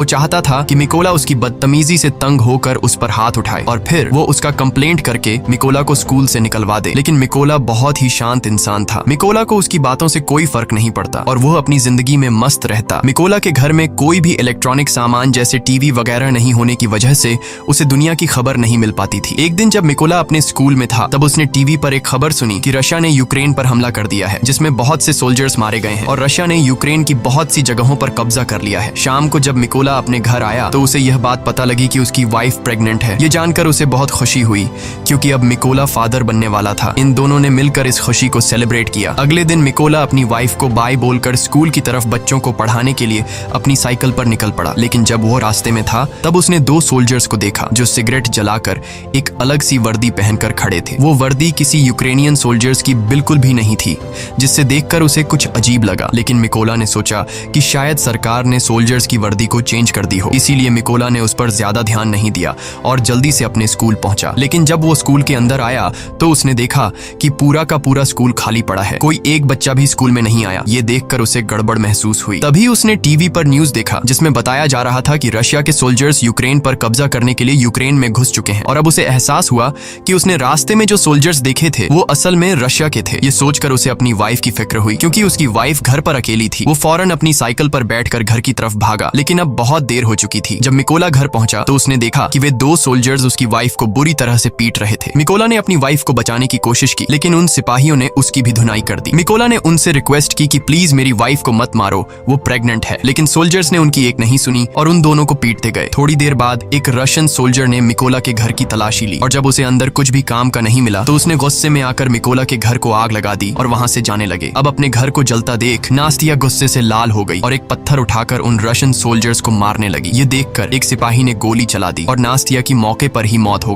वो चाहता था कि मिकोला उसकी बदतमीजी से तंग होकर उस पर हाथ उठाए और फिर वो उसका कंप्लेंट करके मिकोला को स्कूल से निकलवा दे। लेकिन मिकोला बहुत ही शांत इंसान था। मिकोला को उसकी बातों से कोई फर्क नहीं पड़ता और वो अपनी जिंदगी में मस्त रहता। मिकोला के घर में कोई भी इलेक्ट्रॉनिक सामान जैसे टीवी वगैरह नहीं होने की वजह से उसे दुनिया की खबर नहीं मिल पाती थी। एक दिन जब मिकोला अपने स्कूल में था तब उसने टीवी पर एक खबर सुनी कि रशिया ने यूक्रेन पर हमला कर दिया है, जिसमें बहुत से सोल्जर्स मारे गए हैं और रशिया ने यूक्रेन की बहुत सी जगहों पर कब्जा कर लिया है। शाम को जब मिकोला अपने घर आया तो उसे यह बात पता लगी कि उसकी वाइफ प्रेग्नेंट है। ये जानकर उसे बहुत खुशी हुई क्योंकि अब मिकोला फादर बनने वाला था। इन दोनों ने मिलकर इस खुशी को सेलिब्रेट किया। अगले दिन मिकोला अपनी वाइफ को बाय बोलकर स्कूल की तरफ बच्चों को पढ़ाने के लिए अपनी साइकिल पर निकल पड़ा। लेकिन जब वो रास्ते में था तब उसने दो सोल्जर्स को देखा जो सिगरेट जलाकर एक अलग सी वर्दी पहनकर खड़े थे। वो वर्दी किसी यूक्रेनियन सोल्जर्स की बिल्कुल भी नहीं थी, जिससे देखकर उसे कुछ अजीब लगा। लेकिन मिकोला ने सोचा कि शायद सरकार ने सोल्जर्स की वर्दी को चेंज कर दी हो, इसीलिए मिकोला ने उस पर ज्यादा ध्यान नहीं दिया और जल्दी से अपने स्कूल पहुंचा। लेकिन जब वो स्कूल के अंदर आया तो उसने देखा कि पूरा का पूरा स्कूल खाली पड़ा है। कोई एक बच्चा भी स्कूल में नहीं आया। ये देखकर उसे गड़बड़ महसूस हुई। तभी उसने टीवी पर न्यूज देखा जिसमें बताया जा रहा था कि रशिया के सोल्जर्स यूक्रेन पर कब्जा करने के लिए यूक्रेन में घुस चुके हैं। और अब उसे एहसास हुआ कि उसने रास्ते में जो सोल्जर्स देखे थे वो असल में रशिया के थे। ये सोचकर उसे अपनी वाइफ की फिक्र हुई क्योंकि उसकी वाइफ घर पर अकेली थी। वो फौरन अपनी साइकिल पर बैठकर घर की तरफ भागा, लेकिन अब बहुत देर हो चुकी थी। जब मिकोला घर पहुंचा तो उसने देखा कि वे दो सोल्जर्स उसकी वाइफ को बुरी तरह से पीट रहे थे। मिकोला ने अपनी वाइफ को बचाने की कोशिश की, लेकिन उन सिपाहियों ने उसकी भी धुनाई कर दी। मिकोला ने उनसे रिक्वेस्ट की कि प्लीज मेरी वाइफ को मत मारो, वो प्रेग्नेंट है। लेकिन सोल्जर्स ने उनकी एक नहीं सुनी और उन दोनों को पीटते गए। थोड़ी देर बाद एक रशियन सोल्जर ने मिकोला के घर की तलाशी ली और जब उसे अंदर कुछ भी काम का नहीं मिला तो उसने गुस्से में आकर मिकोला के घर को आग लगा दी और वहां से जाने लगे। अब अपने घर को जलता देख नास्तिया गुस्से से लाल हो गई और एक पत्थर उठाकर उन रशियन सोल्जर्स को मारने लगी। ये देखकर एक सिपाही ने गोली चला दी और नास्तिया की मौके पर ही मौत हो गई।